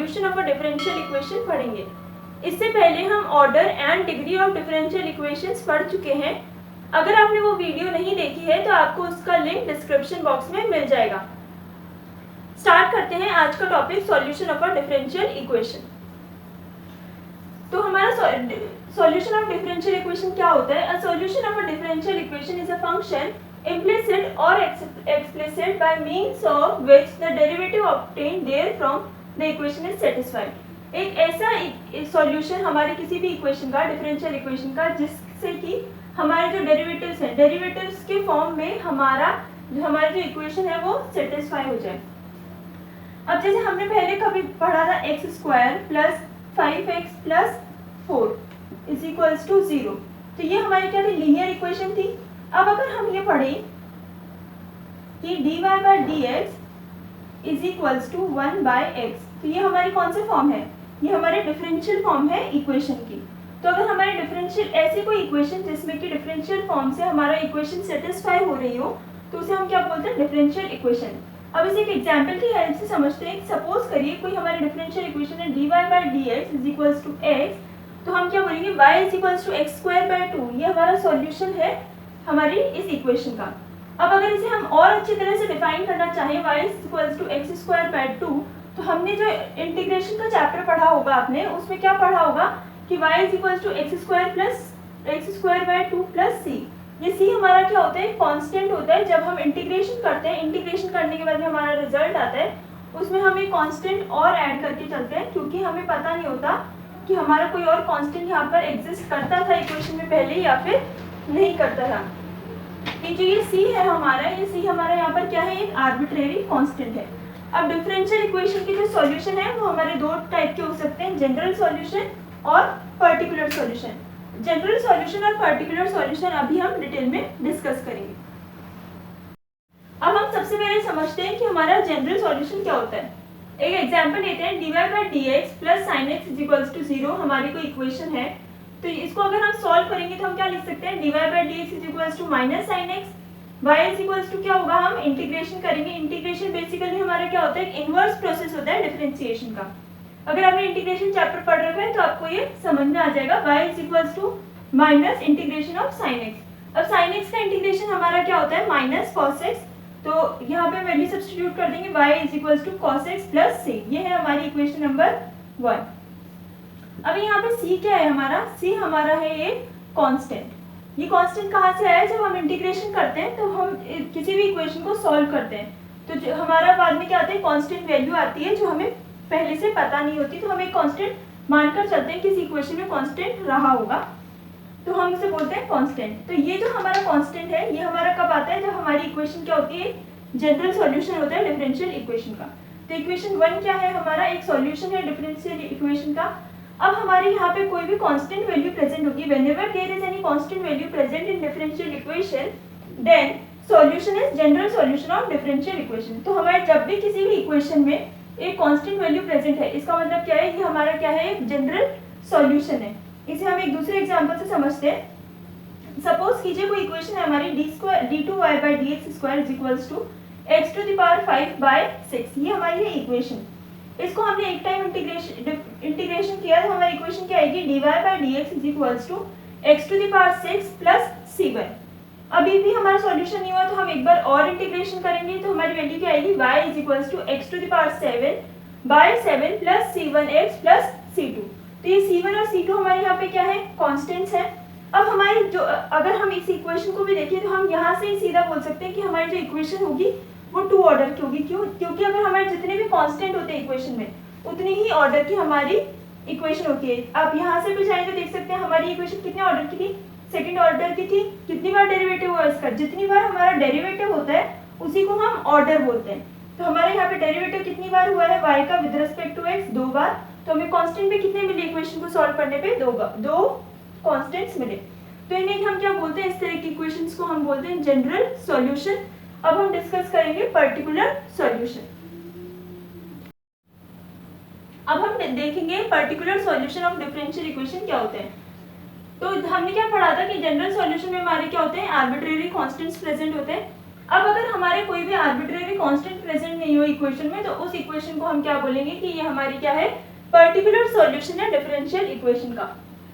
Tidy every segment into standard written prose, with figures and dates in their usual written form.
Solution of a differential equation पढ़ेंगे। इससे पहले हम order and degree of differential equations पढ़ चुके हैं। अगर आपने वो वीडियो नहीं देखी है तो आपको उसका लिंक डिस्क्रिप्शन बॉक्स में मिल जाएगा। स्टार्ट करते हैं आज का topic, solution of a differential equation. तो हमारा सॉल्यूशन ऑफ डिफरेंशियल इक्वेशन क्या होता है? अ solution of a differential equation is a function implicit or explicit by means of which the derivative obtained therefrom the equation is satisfied। एक ऐसा solution हमारे किसी भी इक्वेशन का, डिफरेंशियल इक्वेशन का, जिससे कि हमारे जो डेरिवेटिव्स हैं, डेरिवेटिव्स के फॉर्म में हमारा जो इक्वेशन है वो सेटिस्फाई हो जाए। अब जैसे हमने पहले कभी पढ़ा था X square plus 5x plus 4 is equals to 0, तो ये हमारी क्या थी? लीनियर इक्वेशन थी। अब अगर हम ये पढ़ें कि dy by D x is equals to 1 by X, तो ये हमारी कौन से फॉर्म है? ये हमारे डिफरेंशियल फॉर्म है इक्वेशन की। तो अगर हमारे डिफरेंशियल ऐसी कोई इक्वेशन जिसमें कि डिफरेंशियल फॉर्म से हमारा इक्वेशन सेटिस्फाई हो रही हो, तो उसे हम क्या बोलते हैं? Differential equation. अब इसे एक एग्जाम्पल की हेल्प से समझते हैं। सपोज करिए कोई हमारी डिफरेंशियल इक्वेशन है dy by D x is equals to X, तो हम क्या बोलेंगे? y is equals to X square by 2। ये हमारा सॉल्यूशन है हमारी इस इक्वेशन का। अब अगर इसे हम और अच्छी तरह से डिफाइन करना चाहें, y is equals to X square by 2, तो हमने जो इंटीग्रेशन का चैप्टर पढ़ा होगा आपने, उसमें क्या पढ़ा होगा कि y is equals to X square plus X square by 2 plus c। ये c हमारा क्या होता है? कांस्टेंट होता है। जब हम इंटीग्रेशन करते हैं, इंटीग्रेशन करने के बाद में हमारा रिजल्ट आता है, उसमें हम एक कांस्टेंट और ऐड करके चलते हैं, क्योंकि हमें पता नहीं होता कि हमारा कोई और कांस्टेंट यहाँ पर एग्जिस्ट करता था इक्वेशन में पहले या फिर नहीं करता था। कि जो ये c है हमारा, ये c हमारा यहाँ पर क्या है? एक आर्बिट्रेरी कांस्टेंट है। अब डिफरेंशियल इक्वेशन के जो सॉल्यूशन है वो हमारे दो टाइप के हो सकते हैं, जनरल सॉल्यूशन और पर्टिकुलर सॉल्यूशन। जनरल सॉल्यूशन और पर्टिकुलर सॉल्यूशन अभी हम डिटेल में डिस्कस करेंगे। अब हम सबसे पहले समझते हैं कि हमारा जनरल सॉल्यूशन क्या होता है। एक एग्जांपल लेते हैं, dy by D x plus sine X is equals to 0 हमारी कोई इक्वेशन है। तो इसको अगर हम सॉल्व करेंगे तो हम क्या लिख सकते हैं? dy by D x is equals to minus sine X, y is equals to क्या होगा? हम इंटीग्रेशन करेंगे। इंटीग्रेशन बेसिकली हमारा क्या होता है? एक इनवर्स प्रोसेस होता है डिफरेंशिएशन का। अगर आपने इंटीग्रेशन चैप्टर पढ़ रखा है तो आपको ये समझ में आ जाएगा। y is equals to minus integration of sine X. अब साइन एक्स का इंटीग्रेशन हमारा क्या होता है? Minus cos X. तो यहाँ पे वैल्यू सब्स्टिट्यूट कर देंगे, y is equals to cos X plus c। ये है हमारी इक्वेशन नंबर 1। अब यहाँ पे c क्या है हमारा? c हमारा है ये कांस्टेंट। ये कांस्टेंट कहाँ से आया? जब हम इंटीग्रेशन करते हैं तो हम किसी भी इक्वेशन को सॉल्व करते हैं, तो जो हमारा बाद में क्या आता है? कांस्टेंट वैल्यू आती है जो हमें पहले से पता नहीं होती, तो हम एक कांस्टेंट मानकर चलते हैं किसी इक्वेशन में कांस्टेंट रहा होगा, तो हम उसे बोलते हैं कांस्टेंट। तो ये जो हमारा कांस्टेंट है ये हमारा कब आता है? जब हमारी इक्वेशन क्या होती है? जनरल सॉल्यूशन होता है डिफरेंशियल इक्वेशन का। तो इक्वेशन 1 क्या है हमारा? एक सॉल्यूशन है डिफरेंशियल इक्वेशन का। अब हमारे यहाँ पे कोई भी कांस्टेंट वैल्यू प्रेजेंट होगी, whenever there is any constant value present in differential equation, then solution is general solution of differential equation. तो हमारे जब भी किसी भी इक्वेशन में एक कांस्टेंट वैल्यू प्रेजेंट है, इसका मतलब क्या है? ये हमारा क्या है? एक जनरल सॉल्यूशन है। इसे हम एक दूसरे एग्जांपल से समझते हैं। सपोज कीजिए कोई इक्वेशन है हमारी d2y by D x square is equals to x to the power 5 by 6। ये हमारी है इक्वेशन। इसको हमने एक टाइम इंटीग्रेशन किया तो हमारी इक्वेशन क्या आएगी? dy by D x is equals to x to the power 6 plus c1। अभी भी हमारा सॉल्यूशन नहीं हुआ तो हम एक बार और इंटीग्रेशन करेंगे, तो हमारी वैल्यू क्या आएगी? y is equals to x to the power 7 by 7 plus c1x plus c2। तो ये c1 और c2 हमारे यहाँ पे क्या है? कांस्टेंट्स हैं। अब हमारी जो, अगर हम इस इक्वेशन को भी देखें तो हम यहाँ से ही सीधा बोल सकते हैं कि हमारी जो इक्वेशन होगी वो 2 ऑर्डर की होगी। क्यों? क्योंकि अगर हमारे जितने भी कांस्टेंट होते हैं इक्वेशन में, उतनी ही ऑर्डर की हमारी इक्वेशन होती है। आप यहाँ से भी चाहें तो देख सकते हैं हमारी इक्वेशन कितने ऑर्डर की थी? सेकंड ऑर्डर की थी। कितनी बार डेरिवेटिव हुआ इसका? जितनी बार हमारा डेरिवेटिव होता है उसी को हम ऑर्डर बोलते हैं। तो हमारे यहाँ पे डेरिवेटिव कितनी बार हुआ है? y का विद रिस्पेक्ट टू x 2 बार। तो हमें कांस्टेंट भी कितने मिले इक्वेशन को सॉल्व करने पे? 2 कांस्टेंट्स मिले। तो इन्हें हम क्या बोलते हैं? इस तरह की इक्वेशंस को हम बोलते हैं जनरल सॉल्यूशन। अब हम डिस्कस करेंगे पर्टिकुलर सॉल्यूशन। अब हम देखेंगे particular solution of differential equation क्या होते हैं। तो हमने क्या पढ़ा था कि जनरल सॉल्यूशन में हमारे क्या होते हैं? आर्बिट्रेरी कांस्टेंट्स प्रेजेंट होते हैं। अब अगर हमारे कोई भी आर्बिट्रेरी कांस्टेंट प्रेजेंट नहीं हो इक्वेशन में, तो उस इक्वेशन को हम क्या बोलेंगे कि ये हमारी क्या है, पर्टिकुलर सॉल्यूशन है डिफरेंशियल इक्वेशन का।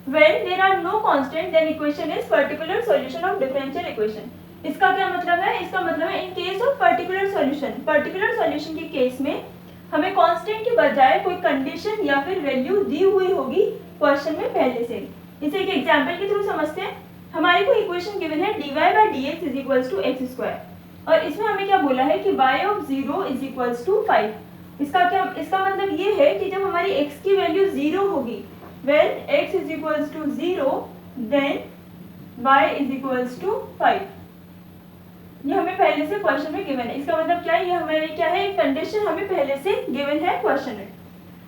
When there are no constant, then equation is particular solution of differential equation. इसका क्या मतलब है? इसका मतलब है in case of particular solution, particular solution के केस में हमें कांस्टेंट के बजाय कोई कंडीशन या फिर वैल्यू दी हुई होगी क्वेश्चन में पहले से। इसे एक एग्जांपल के थ्रू समझते हैं। हमारी कोई इक्वेशन गिवन है dy by dx is equals to x square, और इसमें हमें क्या बोला है कि y of 0 is equals to 5। इसका मतलब ये है कि जब हमारी x की वैल्यू 0 होगी, when x is equals to 0, then y is equals to 5। ये हमें पहले से क्वेश्चन में गिवन है। इसका मतलब क्या है, ये हमारे क्या है, एक कंडीशन हमें पहले से गिवन है क्वेश्चन में।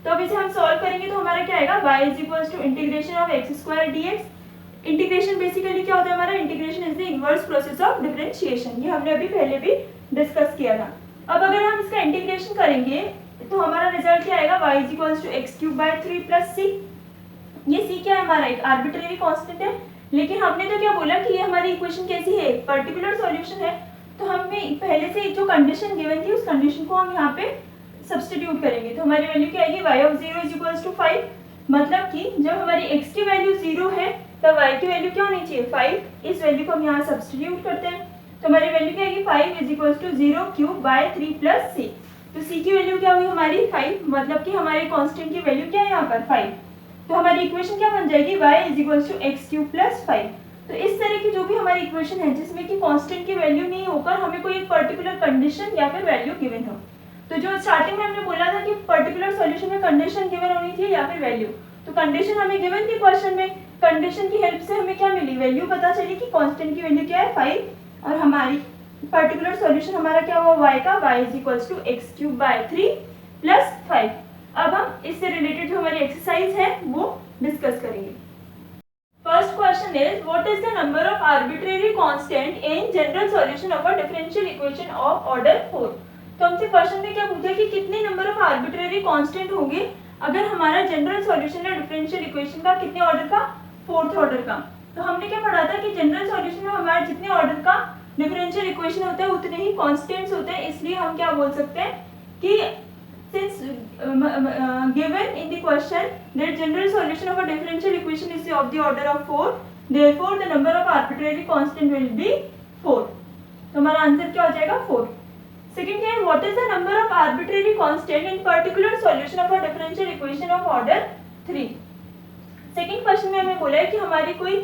तो अब इसे हम सॉल्व करेंगे तो हमारा क्या आएगा, y is equals to integration of x square dx। Integration basically क्या होता है हमारा, integration is the inverse process of differentiation. ये हमने अभी पहले भी डिस्कस किया था। अब अगर हम इसका इंटीग्रेशन करेंगे तो हमारा रिजल्ट क्या आएगा, y is equals to x cube by 3 plus c। ये c क्या है हमारा, एक आर्बिट्रेरी कांस्टेंट है, लेकिन हमने तो क्या बोला कि ये हमारी इक्वेशन कैसी है, पर्टिकुलर सॉल्यूशन है। तो हमें पहले से जो कंडीशन गिवन थी उस कंडीशन को हम यहाँ पे सब्स्टिट्यूट करेंगे, तो हमारी वैल्यू क्या आएगी, y of 0 is equals to 5। मतलब कि जब हमारी x की वैल्यू 0 है तब y की वैल्यू क्या होनी चाहिए, 5। इस वैल्यू को हम यहाँ सब्स्टिट्यूट करते हैं, तो हमारी वैल्यू क्या आएगी, 5 is equals to 0 cube by 3 plus c। तो c की वैल्यू क्या हुई हमारी 5, मतलब कि हमारे कांस्टेंट की वैल्यू क्या है यहाँ पर 5। तो हमारी इक्वेशन क्या बन जाएगी, y is equals to x cube plus 5। तो इस तरह की जो भी हमारी इक्वेशन है जिसमें कि कांस्टेंट की वैल्यू नहीं होकर हमें कोई एक पर्टिकुलर कंडीशन या फिर वैल्यू गिवन हो, तो जो स्टार्टिंग में हमने बोला था कि पर्टिकुलर सॉल्यूशन में कंडीशन गिवन होनी थी या फिर वैल्यू, तो कंडीशन हमें गिवन थी क्वेश्चन में, कंडीशन की हेल्प से हमें क्या मिली, वैल्यू पता चली कि कांस्टेंट की वैल्यू क्या है 5, और हमारी पर्टिकुलर सॉल्यूशन हमारा क्या हुआ, y का, y is equals to x cube by 3 plus 5। अब हम इससे रिलेटेड जो हमारी एक्सरसाइज है वो डिस्कस करेंगे। First question is, what is the number of arbitrary constant in general solution of a differential equation of order 4। तो हमसे क्वेश्चन में क्या पूछा कि कितने नंबर ऑफ आर्बिट्रेरी कांस्टेंट होंगे अगर हमारा जनरल सॉल्यूशन है डिफरेंशियल इक्वेशन का, कितने ऑर्डर का, 4th ऑर्डर का। तो हमने क्या पढ़ा था कि जनरल सॉल्यूशन में हमारे जितने ऑर्डर का डिफरेंशियल इक्वेशन होता है उतने ही कांस्टेंट्स होते हैं, इसलिए हम क्या बोल सकते हैं कि since given in the question that general solution of a differential equation is of the order of 4, therefore the number of arbitrary constant will be 4। तो हमारा आंसर क्या हो जाएगा 4। सेकंड क्या है, what is the number of arbitrary constant in particular solution of a differential equation of order 3। Second question में हमें बोला है कि हमारी कोई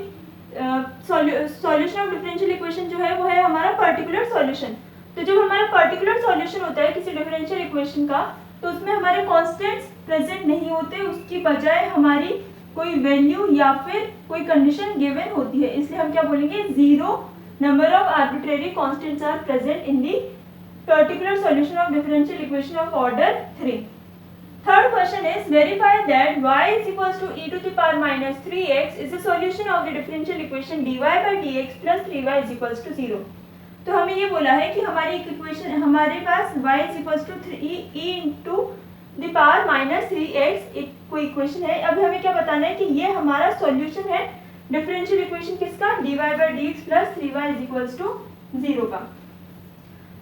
सॉल्यूशन ऑफ डिफरेंशियल इक्वेशन जो है वो है हमारा पर्टिकुलर सॉल्यूशन। तो जब हमारा पर्टिकुलर सॉल्यूशन होता है किसी डिफरेंशियल इक्वेशन का, तो उसमें हमारे कांस्टेंट्स प्रेजेंट नहीं होते, उसकी बजाय हमारी कोई वैल्यू या फिर कोई कंडीशन गिवन होती है, इसलिए हम क्या बोलेंगे, 0 number of arbitrary constants are present in the particular solution of differential equation of order 3। Third question is, verify that y is equals to e to the power minus 3x is the solution of the differential equation dy by dx plus 3y is equals to 0। तो हमें ये बोला है कि हमारी एक equation, हमारे पास y is equals to 3e into the power minus 3x एक कोई इक्वेशन है। अब हमें क्या बताना है कि ये हमारा सॉल्यूशन है डिफरेंशियल इक्वेशन किसका, dy by dx plus 3y is equals to 0 का।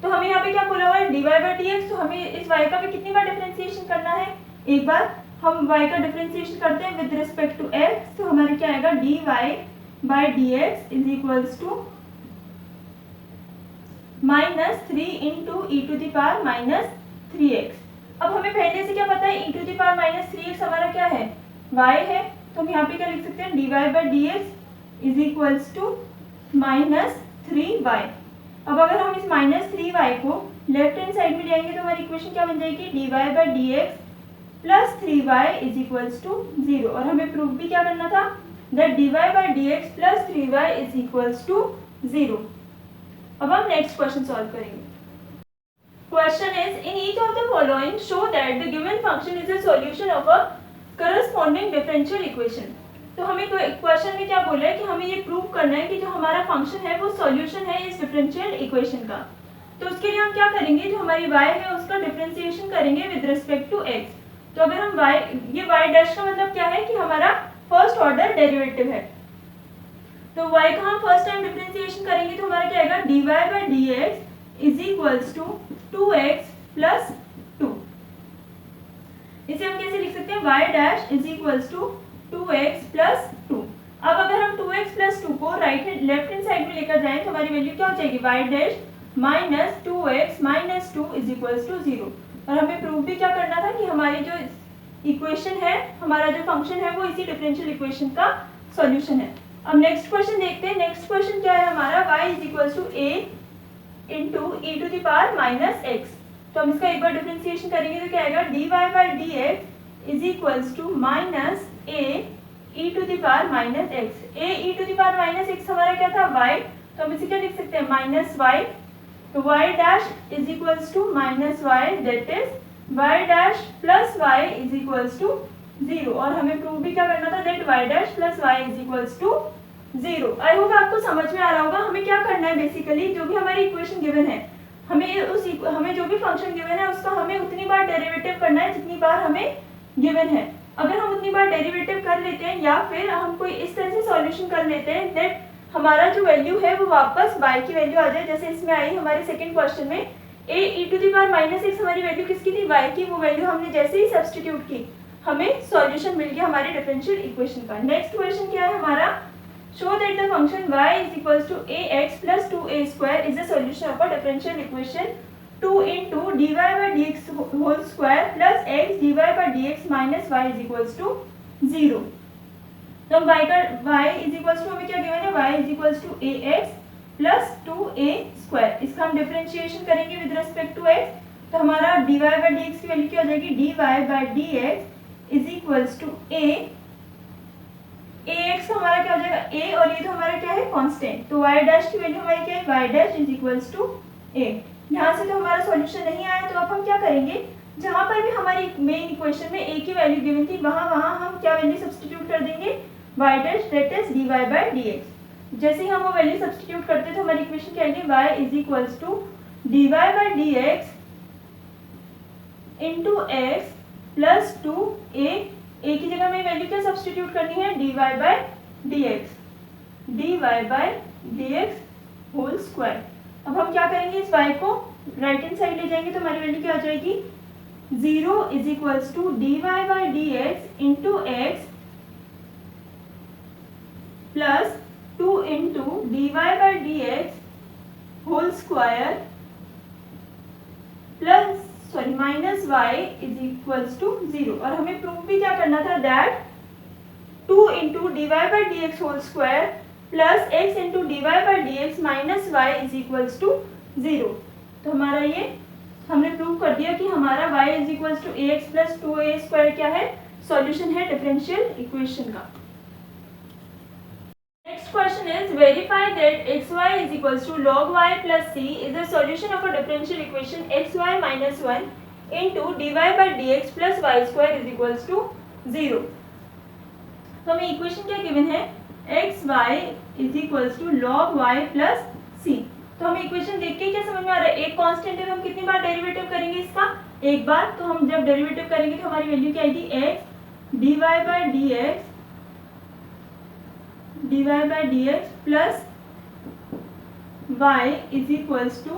तो हमें यहाँ पे क्या बोला हुआ है, dy by dx, तो हमें इस y का भी कितनी बार डिफरेंशिएशन करना है, एक बार हम y का डिफरेंशिएशन करते हैं विद रिस्पेक्ट टू x, तो हमारे क्या आएगा, dy by dx is equals to minus 3 into e to the power minus 3x। अब हमें पहले से क्या पता है, e to the power minus 3x हमारा क्या है, y है, तो हम यहाँ पे क्या लिख सकते हैं, dy by dx is equals to minus 3y। अब अगर हम इस माइनस 3y को लेफ्ट हैंड साइड में ले आएंगे तो हमारी इक्वेशन क्या बन जाएगी, dy by dx plus 3y is equals to 0। और हमें प्रूफ भी क्या करना था, that dy by dx plus 3y is equals to 0। अब हम नेक्स्ट क्वेश्चन सॉल्व करेंगे। Question is, in each of the following show that the given function is a solution of a corresponding differential equation. तो हमें question में क्या बोला है कि हमें ये प्रूव करना है कि जो हमारा फंक्शन है वो सॉल्यूशन है इस डिफरेंशियल इक्वेशन का। तो उसके लिए हम क्या करेंगे, जो हमारी y है उसका डिफरेंशिएशन करेंगे विद रिस्पेक्ट टू x। तो अगर हम ये y डैश का मतलब क्या है कि हमारा फर्स्ट ऑर्डर डेरिवेटिव है, तो y का हम फर्स्ट टाइम डिफरेंशिएशन करेंगे तो हमारा क्या आएगा, dy by dx is equals to 2x plus 2। इसे हम कैसे लिख सकते हैं, y dash is equals to 2x plus 2। अब अगर हम 2x प्लस 2 को लेफ्ट हैंड साइड में लेकर जाएं तो हमारी वैल्यू क्या हो जाएगी, y dash minus 2x minus 2 is equals to 0। और हमें प्रूव भी क्या करना था कि हमारी जो इक्वेशन है, हमारा जो फंक्शन है वो इसी डिफरेंशियल इक्वेशन का सॉल्यूशन है। अब नेक्स्ट क्वेश्चन देखते हैं। नेक्स्ट क्वेश्चन क्या है हमारा, y is equals to a into e to the power minus x. तो हम इसका एक बार डिफरेंशिएशन करेंगे तो क्या आएगा, dy by D x is equals to minus a e to the power minus x. a e to the power minus x हमारा क्या था, y, तो हम इसे क्या लिख सकते हैं, माइनस y। तो y dash is equals to minus y, that is y dash plus y is equals to 0। और हमें प्रूव भी क्या करना था, that y dash plus y is equals to 0। I hope आपको समझ में आ रहा होगा। हमें क्या करना है, बेसिकली जो भी हमारी इक्वेशन गिवन है, हमें जो भी फंक्शन गिवन है उसका हमें उतनी बार डेरिवेटिव करना है जितनी बार हमें गिवन है। अगर हम उतनी बार डेरिवेटिव कर लेते हैं या फिर हम कोई इस तरह से सॉल्यूशन कर लेते हैं दैट हमारा जो वैल्यू है वो वापस y की वैल्यू आ जाए, जैसे इसमें आई हमारे सेकंड क्वेश्चन में a e to the power minus x हमारी वैल्यू किसकी थी, y की। वो वैल्यू हमने जैसे ही सब्स्टिट्यूट की हमें सॉल्यूशन मिल गया हमारे डिफरेंशियल इक्वेशन का। नेक्स्ट क्वेश्चन क्या है हमारा, show that the function y is equals to ax plus 2a square is the solution of a differential equation 2 into dy by dx whole square plus x dy by dx minus y is equals to 0। तो हम y is equals to हमें क्या given है, y is equals to ax plus 2a square। इसका हम differentiation करेंगे with respect to x, तो हमारा dy by dx की वैल्यू क्या हो जाएगी, dy by dx is equals to a ax का हमारा क्या हो जाएगा a, और ये तो हमारा क्या है, कांस्टेंट। तो y डैश की वैल्यू हमारी क्या है, y dash is equals to a। यहाँ से तो हमारा सॉल्यूशन नहीं आया, तो अब हम क्या करेंगे, जहाँ पर भी हमारी मेन इक्वेशन में a की वैल्यू गिवन थी वहाँ हम क्या वैल्यू सब्स्टिट्यूट कर देंगे, y dash that is dy by dx। जैसे ही हम वो वैल्यू सब्स्टिट्यूट करते हैं तो हमारी इक्वेशन क्या आएगी, y is equals to dy by dx into x plus 2a। a की जगह में वैल्यू क्या सब्स्टिट्यूट करनी है, dy by dx whole square. अब हम क्या करेंगे, इस y को राइट हैंड साइड ले जाएंगे तो हमारी वैल्यू क्या आ जाएगी, 0 is equals to dy by dx into x plus 2 into dy by dx whole square plus minus y is equals to 0। और हमें प्रूव भी क्या करना था, that 2 into d y by D x whole square plus x into d y by D x minus y is equals to 0। तो हमारा ये हमने प्रूव कर दिया कि हमारा y is equals to a x plus 2a square क्या है, सॉल्यूशन है डिफरेंशियल इक्वेशन का। Next question is verify that xy is equals to log y plus c is the solution of a differential equation xy minus 1 into dy by dx plus y square is equals to 0। तो हमें equation क्या given है, xy is equals to log y plus c। तो हमें equation देख के क्या समझ में आ रहा है, एक कांस्टेंट है तो हम कितनी बार डेरिवेटिव करेंगे इसका, एक बार। तो हम जब डेरिवेटिव करेंगे तो हमारी वैल्यू क्या आएगी, x dy by dx plus y is equals to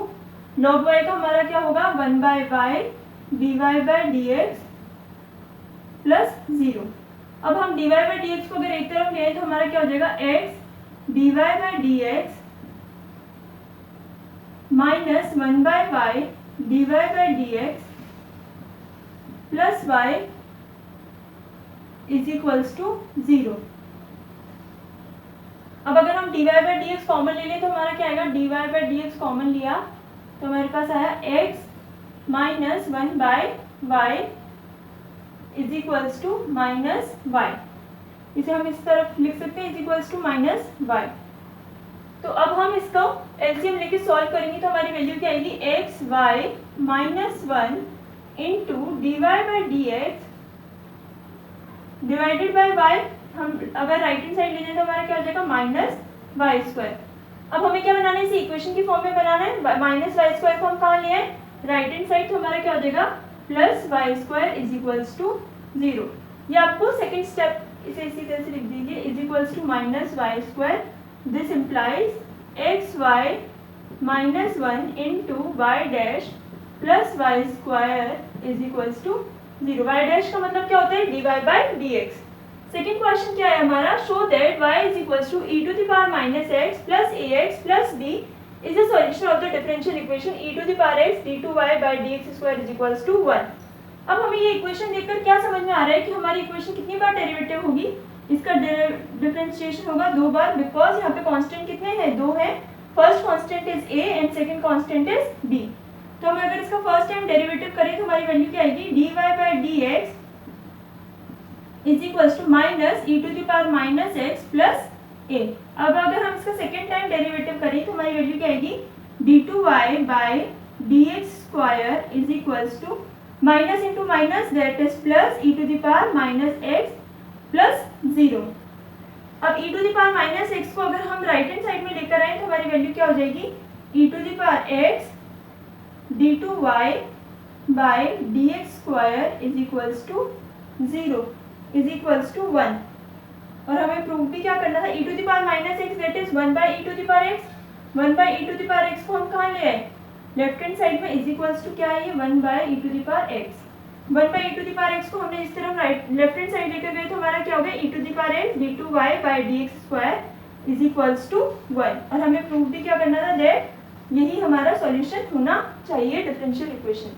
log y का हमारा क्या होगा, 1 by y dy by dx plus 0। अब हम dy बाय dx को अगर एक तरफ ले आए तो हमारा क्या हो जाएगा, x dy by dx minus 1 by y dy by dx plus y is equals to 0। अब अगर हम dy बाई dx कॉमन ले लें तो हमारा क्या आएगा, dy बाई dx कॉमन लिया तो हमारे पास आया x minus 1 by y is equals to minus y। इसे हम इस तरफ लिख सकते हैं, is equals to minus y। तो अब हम इसको एलसीएम लेके सॉल्व करेंगे तो हमारी वैल्यू क्या आएगी, x y minus 1 into d y by D x divided by y. हम अगर राइट हैंड साइड ले जाए तो हमारा क्या हो जाएगा, माइनस वाई स्क्वायर। अब हमें क्या बनाना है, इसे इक्वेशन की फॉर्म में बनाना है। माइनस वाई स्क्वायर को हम कहाँ ले आए, राइट हैंड साइड, तो हमारा क्या हो जाएगा plus y square is equals to 0। ये आपको सेकेंड स्टेप इसे इसी तरह से लिख दीजिए, is equals to minus y square. This implies x y -1 into y dash plus y square is equals to 0। Y dash का मतलब क्या होता है? dy by D x. Second question क्या है हमारा? Show that y is equals to e to the power minus x plus a x plus b is the solution of the differential equation e to the power x d2y by D x square is equals to 1। अब हमें ये equation देखकर क्या समझ में आ रहा है कि हमारी इक्वेशन कितनी बार डेरिवेटिव होगी? इसका डिफरेंशिएशन होगा 2 बार, बिकॉज यहाँ पे कांस्टेंट कितने हैं? 2 हैं। First constant is a and second constant is b। तो हम अगर इसका फर्स्ट टाइम डेरिवेटिव करें तो हमारी वैल्यू क्या आएगी? dy by D x is equals to minus e to the power minus x plus a. अब अगर हम इसका सेकेंड टाइम डेरिवेटिव करें तो हमारी वैल्यू क्या आएगी? d2y by D x square is equals to minus into minus that is plus e to the power minus x plus 0। अब e to the power minus x को अगर हम right hand side में लेकर आए तो हमारी वैल्यू क्या हो जाएगी? e to the power x d2y by D x square is equals to 0 is equals to 1। और हमें प्रूव भी क्या करना था? e to the power minus x that is 1 by e to the power x. 1 by e to the power x को हम कहाँ ले आए? लेफ्ट हैंड साइड में इज इक्वल्स टू क्या है? 1 by e to the power x. 1 by e to the power x को हमने इस तरफ राइट लेफ्ट हैंड साइड लेकर गए तो हमारा क्या हो गया? e to the power x d2y by D x square is equals to 1। और हमें प्रूव भी क्या करना था? दैट यही हमारा सॉल्यूशन होना चाहिए differential equation.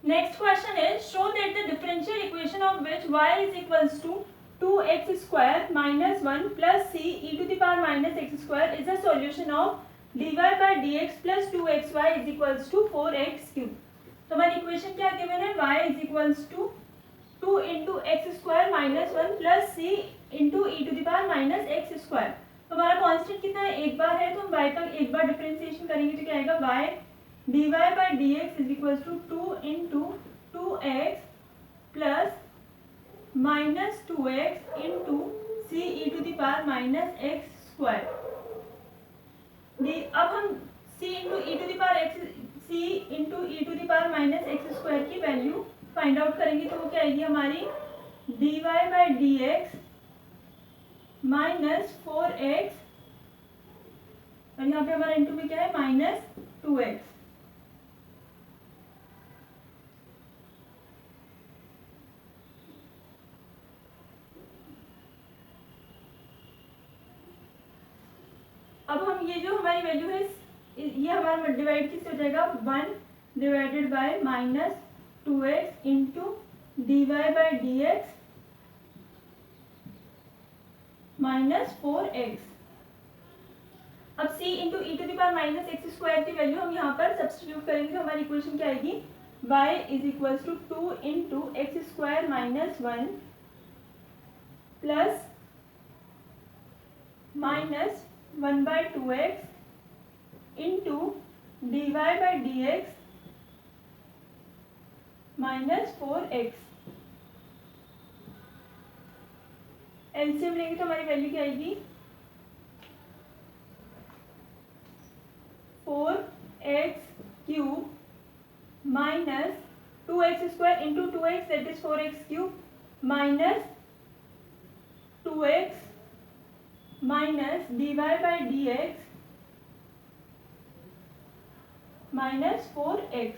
Next question is show that the differential equation of which y is equals to 2x square minus 1 plus c e to the power minus x square is the solution of dy by D x plus 2xy is equals to 4x cube. तो हमारी इक्वेशन क्या given है? y is equals to 2 into x square minus 1 plus c into e to the power minus x square. तो हमारा constant कितना है? एक बार है, तो हम y का एक बार डिफरेंशिएशन करेंगे तो क्या आएगा? y dy by D x is equals to 2 into 2x plus minus 2x into c e to the power minus x square. अब हम c into e to the power x c into e to the power minus x square की value find out करेंगे तो वो क्या आएगी हमारी? dy by D x minus 4x और यहाँ पे हमारा इंटू में क्या है? Minus 2x। अब हम ये जो हमारी वैल्यू है ये हमारा डिवाइड किससे हो जाएगा? 1 divided by minus 2x into dy by D x minus 4x। अब c into e to the power minus x square की वैल्यू हम यहाँ पर सब्स्टिट्यूट करेंगे तो हमारी इक्वेशन क्या आएगी? y is equals to 2 into x square minus 1 plus minus 1 by 2x into dy by D x minus 4x। LCM लेंगे तो हमारी वैल्यू क्या आएगी? 4x cube minus 2x square into 2x that is 4x cube minus 2x minus dy by D x minus 4x।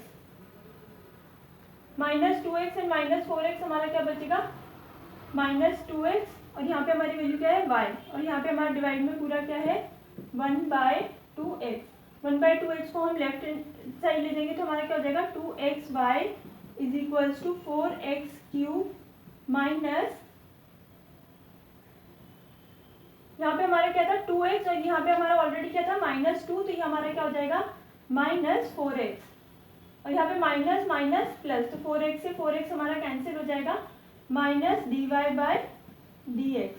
Minus 2x and minus 4x हमारा क्या बचेगा? Minus 2x और यहाँ पे हमारी वैल्यू क्या है? y और यहाँ पे हमारा डिवाइड में पूरा क्या है? 1 बाई 2x। 1 बाई 2x को हम लेफ्ट साइड ले देंगे तो हमारा क्या हो जाएगा? 2xy is equals to 4x cube minus यहाँ पे हमारा क्या था? 2x और यहाँ पे हमारा ऑलरेडी क्या था? माइनस 2, तो ये हमारा क्या हो जाएगा? माइनस 4x और यहाँ पे माइनस माइनस प्लस, तो 4x से 4x हमारा कैंसिल हो जाएगा, माइनस dy बाई dx।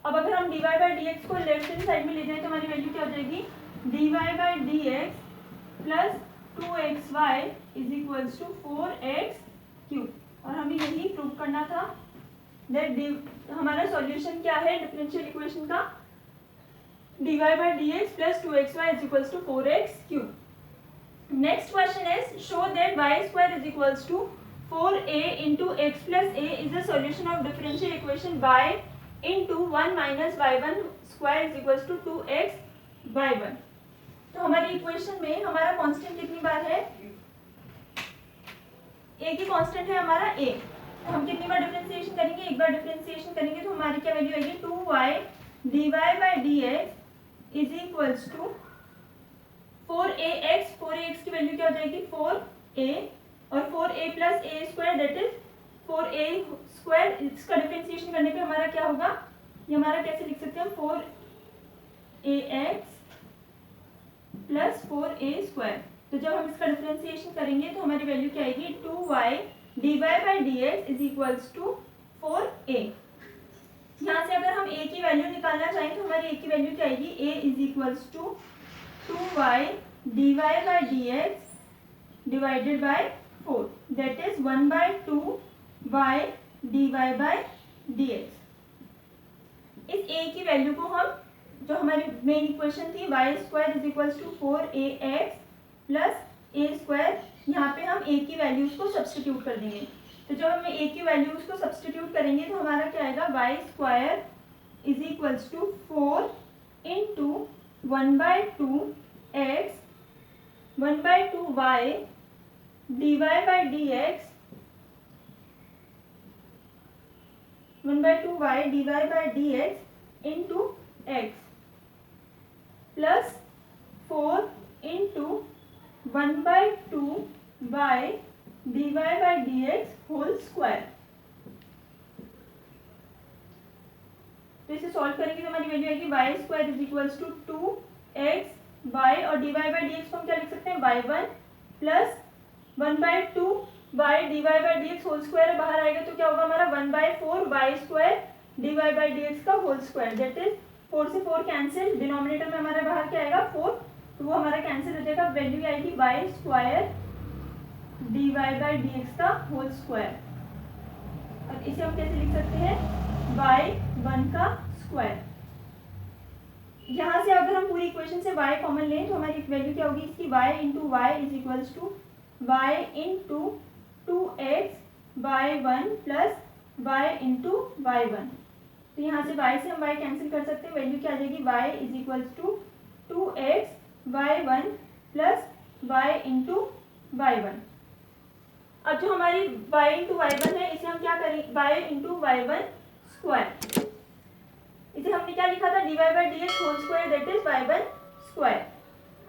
अब अगर हम dy बाई dx को लेफ्ट हैंड साइड में ले जाएं तो हमारी वैल्यू क्या हो जाएगी? dy by dx plus 2xy is equals to 4x cube. और हमें यही प्रूव करना था दैट हमारा सॉल्यूशन क्या है डिफरेंशियल इक्वेशन का? dy by dx plus 2xy is equals to 4x cube. Next question is show that y square is equals to 4a into x plus a is the solution of differential equation y into 1 minus y1 square is equals to 2x y1। तो हमारी equation में हमारा constant कितनी बार है, a की constant है हमारा a। तो हम कितनी बार डिफरेंशिएशन करेंगे, एक बार डिफरेंशिएशन करेंगे तो हमारी क्या वैल्यू आएगी 2y dy by dx is equals to 4ax। 4ax की वैल्यू क्या हो जाएगी 4a, और 4a plus a square that is 4a square. इसका डिफरेंशिएशन करने पे हमारा क्या होगा, ये हमारा कैसे लिख सकते हैं 4ax प्लस 4a स्क्वायर। तो जब हम इसका डिफरेंशिएशन करेंगे तो हमारी वैल्यू क्या आएगी 2y dy by dx is equals to 4a। यहाँ से अगर हम a की वैल्यू निकालना चाहें तो हमारी a की वैल्यू क्या आएगी, a is equals to 2y dy by dx divided by 4 that is 1/2y dy by dx। इस a की वैल्यू को हम, जो हमारी मेन इक्वेशन थी y square is equals to 4ax plus a square, यहाँ पे हम a की वैल्यूज को सब्सटीट्यूट कर देंगे। तो जब हम a की वैल्यूज को सब्सटीट्यूट करेंगे तो हमारा क्या आएगा y square is equals to 4 into 1/2x 1/2y dy by dx 1/2y dy by dx into x plus 4 into 1/2y dy by dx whole square. तो इसे सॉल्व करेंगे तो हमारी वैल्यू आएगी y square is equals to 2x y, और dy by dx को हम क्या लिख सकते हैं y1 plus 1/2y dy by dx whole square. बाहर आएगा तो क्या होगा हमारा 1/4y square dy by dx का होल स्क्वायर दैट इज 4 से 4 कैंसिल, डिनोमिनेटर में हमारे बाहर क्या आएगा 4, तो वो हमारा कैंसिल हो जाएगा। वैल्यू आएगी y square dy by dx का होल स्क्वायर, और इसे हम कैसे लिख सकते हैं y1 का स्क्वायर। यहाँ से अगर हम पूरी इक्वेशन से y कॉमन लें तो हमारी वैल्यू क्या होगी इसकी y into y is equals to y into 2x y1 plus y into y1। तो यहाँ से y से हम y कैंसिल कर सकते हैं, वैल्यू क्या आ जाएगी y is equals to 2x y1 plus y into y1। अब जो हमारी y इंटू y1 है इसे हम क्या करें y इंटू y1 स्क्वायर। इसे हमने क्या लिखा था dy by dx whole square that is y1 square.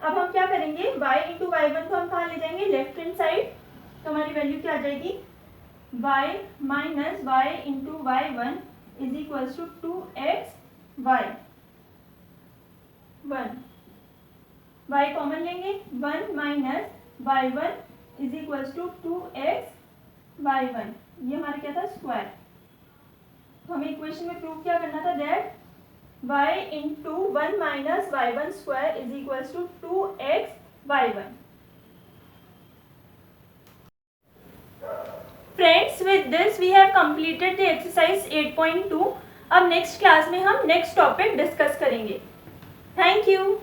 अब हम क्या करेंगे y इंटू y1 को हम कहाँ ले जाएंगे लेफ्ट हैंड साइड, तो हमारी वैल्यू क्या आ जाएगी y minus y into y1 is equals to 2x y1। y common लेंगे 1 minus y1 is equals to 2x y1, ये हमारा क्या था स्क्वायर। तो हमें इक्वेशन में प्रूव क्या करना था that y into 1 minus y1 square is equals to 2x y1। Friends with this we have completed the exercise 8.2। अब नेक्स्ट क्लास में हम नेक्स्ट टॉपिक डिस्कस करेंगे। Thank you.